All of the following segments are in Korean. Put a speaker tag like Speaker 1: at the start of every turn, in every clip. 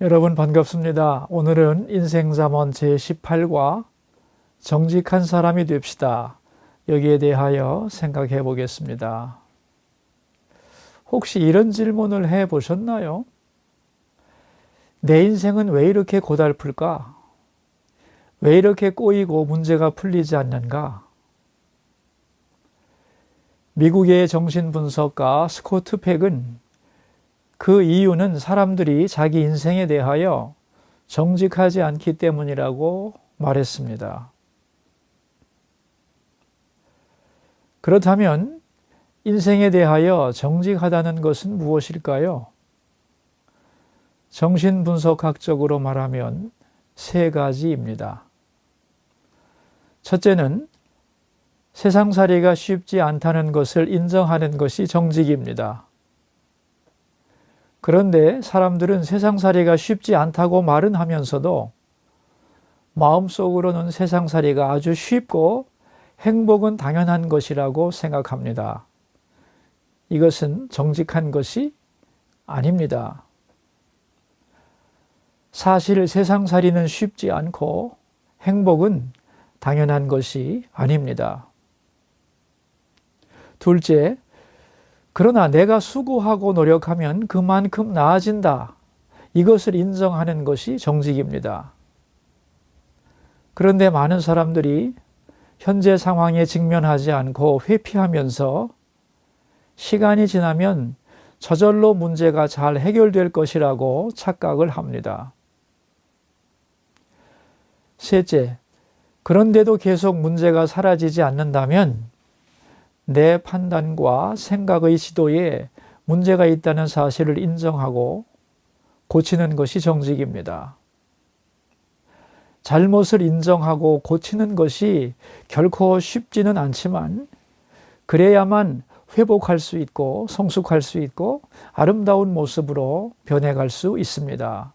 Speaker 1: 여러분 반갑습니다. 오늘은 인생잠언 제18과 정직한 사람이 됩시다. 여기에 대하여 생각해 보겠습니다. 혹시 이런 질문을 해 보셨나요? 내 인생은 왜 이렇게 고달플까? 왜 이렇게 꼬이고 문제가 풀리지 않는가? 미국의 정신분석가 스코트 팩은 그 이유는 사람들이 자기 인생에 대하여 정직하지 않기 때문이라고 말했습니다. 그렇다면 인생에 대하여 정직하다는 것은 무엇일까요? 정신분석학적으로 말하면 세 가지입니다. 첫째는 세상살이가 쉽지 않다는 것을 인정하는 것이 정직입니다. 그런데 사람들은 세상살이가 쉽지 않다고 말은 하면서도 마음속으로는 세상살이가 아주 쉽고 행복은 당연한 것이라고 생각합니다. 이것은 정직한 것이 아닙니다. 사실 세상살이는 쉽지 않고 행복은 당연한 것이 아닙니다. 둘째, 그러나 내가 수고하고 노력하면 그만큼 나아진다. 이것을 인정하는 것이 정직입니다. 그런데 많은 사람들이 현재 상황에 직면하지 않고 회피하면서 시간이 지나면 저절로 문제가 잘 해결될 것이라고 착각을 합니다. 셋째, 그런데도 계속 문제가 사라지지 않는다면 내 판단과 생각의 시도에 문제가 있다는 사실을 인정하고 고치는 것이 정직입니다. 잘못을 인정하고 고치는 것이 결코 쉽지는 않지만 그래야만 회복할 수 있고 성숙할 수 있고 아름다운 모습으로 변해갈 수 있습니다.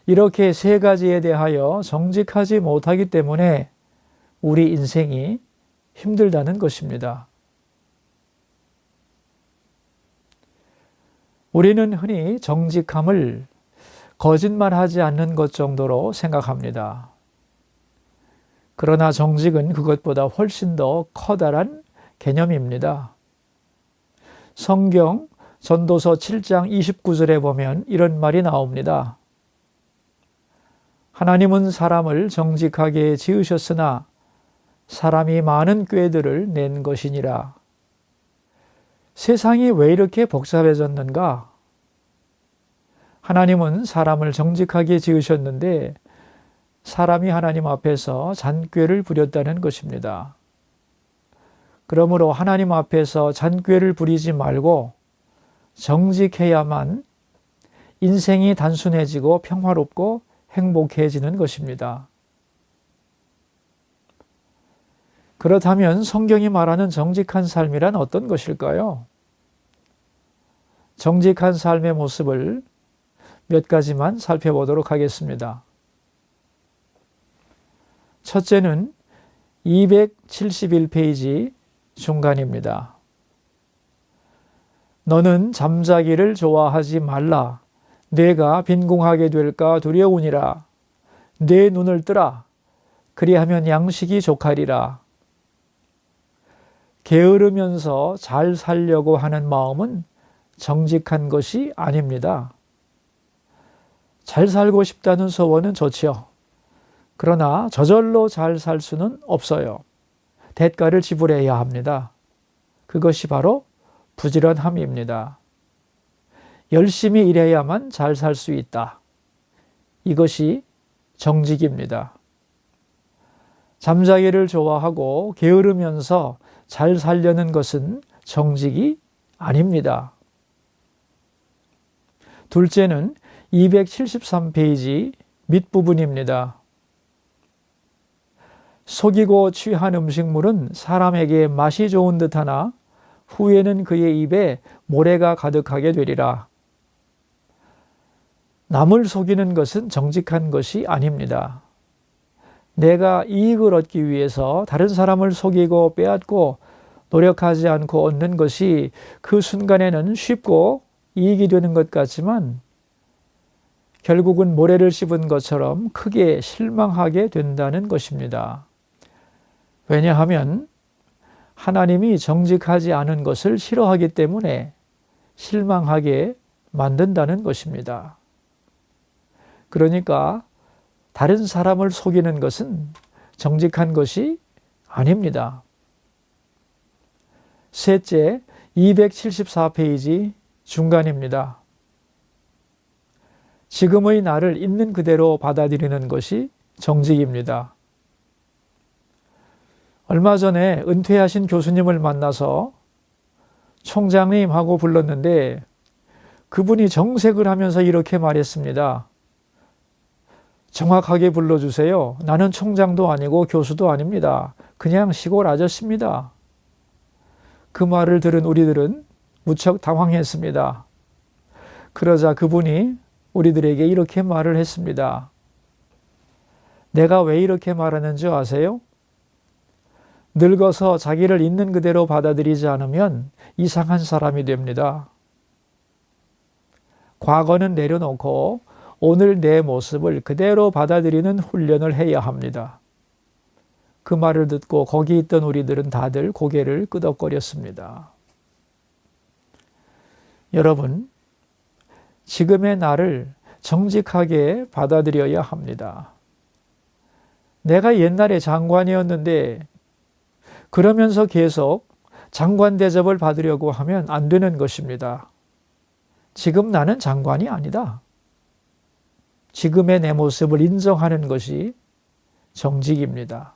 Speaker 1: 이렇게 세 가지에 대하여 정직하지 못하기 때문에 우리 인생이 힘들다는 것입니다. 우리는 흔히 정직함을 거짓말하지 않는 것 정도로 생각합니다. 그러나 정직은 그것보다 훨씬 더 커다란 개념입니다. 성경 전도서 7장 29절에 보면 이런 말이 나옵니다. 하나님은 사람을 정직하게 지으셨으나 사람이 많은 꾀들을 낸 것이니라. 세상이 왜 이렇게 복잡해졌는가? 하나님은 사람을 정직하게 지으셨는데 사람이 하나님 앞에서 잔꾀를 부렸다는 것입니다. 그러므로 하나님 앞에서 잔꾀를 부리지 말고 정직해야만 인생이 단순해지고 평화롭고 행복해지는 것입니다. 그렇다면 성경이 말하는 정직한 삶이란 어떤 것일까요? 정직한 삶의 모습을 몇 가지만 살펴보도록 하겠습니다. 첫째는 271페이지 중간입니다. 너는 잠자기를 좋아하지 말라. 뇌가 빈궁하게 될까 두려우니라. 내 눈을 뜨라. 그리하면 양식이 족하리라. 게으르면서 잘 살려고 하는 마음은 정직한 것이 아닙니다. 잘 살고 싶다는 소원은 좋지요. 그러나 저절로 잘 살 수는 없어요. 대가를 지불해야 합니다. 그것이 바로 부지런함입니다. 열심히 일해야만 잘 살 수 있다. 이것이 정직입니다. 잠자기를 좋아하고 게으르면서 잘 살려는 것은 정직이 아닙니다. 둘째는 273페이지 밑부분입니다. 속이고 취한 음식물은 사람에게 맛이 좋은 듯하나 후에는 그의 입에 모래가 가득하게 되리라. 남을 속이는 것은 정직한 것이 아닙니다. 내가 이익을 얻기 위해서 다른 사람을 속이고 빼앗고 노력하지 않고 얻는 것이 그 순간에는 쉽고 이익이 되는 것 같지만 결국은 모래를 씹은 것처럼 크게 실망하게 된다는 것입니다. 왜냐하면 하나님이 정직하지 않은 것을 싫어하기 때문에 실망하게 만든다는 것입니다. 그러니까 다른 사람을 속이는 것은 정직한 것이 아닙니다. 셋째, 274페이지 중간입니다. 지금의 나를 있는 그대로 받아들이는 것이 정직입니다. 얼마 전에 은퇴하신 교수님을 만나서 총장님 하고 불렀는데 그분이 정색을 하면서 이렇게 말했습니다. 정확하게 불러주세요. 나는 총장도 아니고 교수도 아닙니다. 그냥 시골 아저씨입니다. 그 말을 들은 우리들은 무척 당황했습니다. 그러자 그분이 우리들에게 이렇게 말을 했습니다. 내가 왜 이렇게 말하는 줄 아세요? 늙어서 자기를 있는 그대로 받아들이지 않으면 이상한 사람이 됩니다. 과거는 내려놓고 오늘 내 모습을 그대로 받아들이는 훈련을 해야 합니다. 그 말을 듣고 거기 있던 우리들은 다들 고개를 끄덕거렸습니다. 여러분, 지금의 나를 정직하게 받아들여야 합니다. 내가 옛날에 장관이었는데 그러면서 계속 장관 대접을 받으려고 하면 안 되는 것입니다. 지금 나는 장관이 아니다. 지금의 내 모습을 인정하는 것이 정직입니다.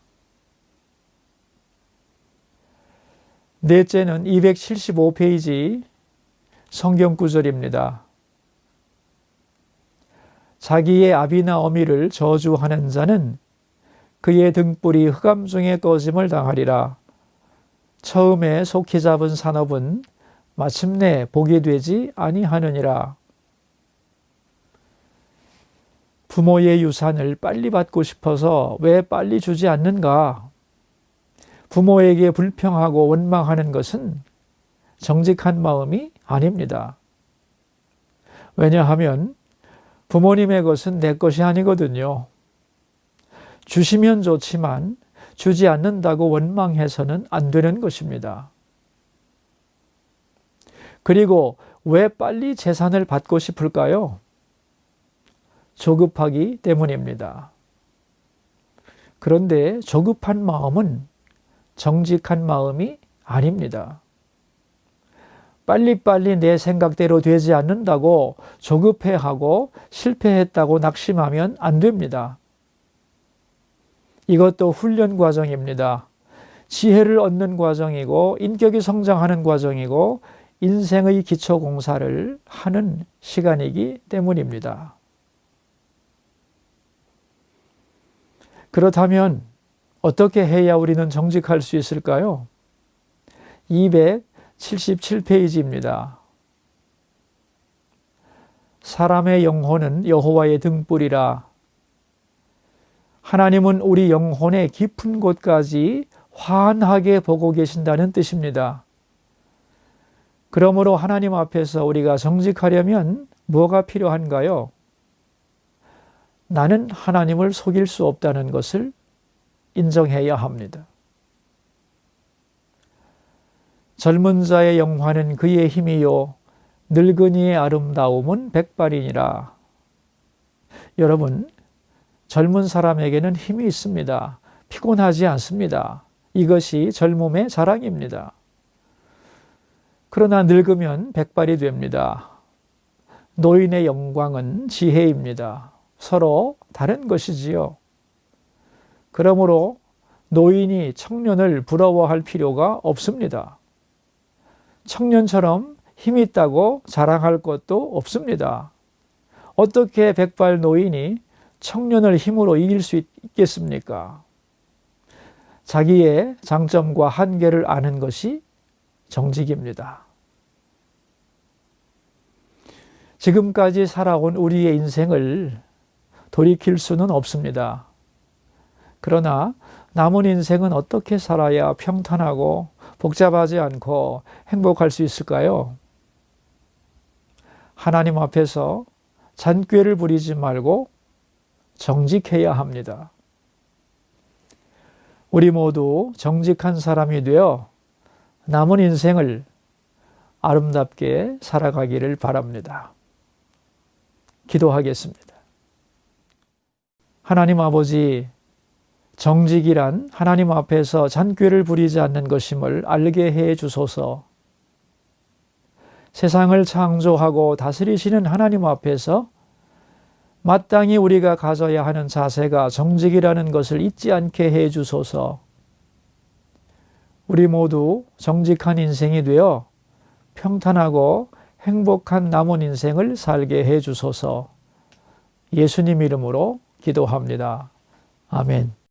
Speaker 1: 넷째는 275페이지 성경 구절입니다. 자기의 아비나 어미를 저주하는 자는 그의 등불이 흑암 중에 꺼짐을 당하리라. 처음에 속히 잡은 산업은 마침내 복이 되지 아니하느니라. 부모의 유산을 빨리 받고 싶어서 왜 빨리 주지 않는가? 부모에게 불평하고 원망하는 것은 정직한 마음이 아닙니다. 왜냐하면 부모님의 것은 내 것이 아니거든요. 주시면 좋지만 주지 않는다고 원망해서는 안 되는 것입니다. 그리고 왜 빨리 재산을 받고 싶을까요? 조급하기 때문입니다. 그런데 조급한 마음은 정직한 마음이 아닙니다. 빨리빨리 내 생각대로 되지 않는다고 조급해하고 실패했다고 낙심하면 안 됩니다. 이것도 훈련 과정입니다. 지혜를 얻는 과정이고 인격이 성장하는 과정이고 인생의 기초 공사를 하는 시간이기 때문입니다. 그렇다면 어떻게 해야 우리는 정직할 수 있을까요? 277페이지입니다. 사람의 영혼은 여호와의 등불이라. 하나님은 우리 영혼의 깊은 곳까지 환하게 보고 계신다는 뜻입니다. 그러므로 하나님 앞에서 우리가 정직하려면 뭐가 필요한가요? 나는 하나님을 속일 수 없다는 것을 인정해야 합니다. 젊은 자의 영화는 그의 힘이요 늙은이의 아름다움은 백발이니라. 여러분, 젊은 사람에게는 힘이 있습니다. 피곤하지 않습니다. 이것이 젊음의 자랑입니다. 그러나 늙으면 백발이 됩니다. 노인의 영광은 지혜입니다. 서로 다른 것이지요. 그러므로 노인이 청년을 부러워할 필요가 없습니다. 청년처럼 힘이 있다고 자랑할 것도 없습니다. 어떻게 백발 노인이 청년을 힘으로 이길 수 있겠습니까? 자기의 장점과 한계를 아는 것이 정직입니다. 지금까지 살아온 우리의 인생을 돌이킬 수는 없습니다. 그러나 남은 인생은 어떻게 살아야 평탄하고 복잡하지 않고 행복할 수 있을까요? 하나님 앞에서 잔꾀를 부리지 말고 정직해야 합니다. 우리 모두 정직한 사람이 되어 남은 인생을 아름답게 살아가기를 바랍니다. 기도하겠습니다. 하나님 아버지, 정직이란 하나님 앞에서 잔꾀를 부리지 않는 것임을 알게 해 주소서. 세상을 창조하고 다스리시는 하나님 앞에서 마땅히 우리가 가져야 하는 자세가 정직이라는 것을 잊지 않게 해 주소서. 우리 모두 정직한 인생이 되어 평탄하고 행복한 남은 인생을 살게 해 주소서. 예수님 이름으로 기도합니다. 아멘.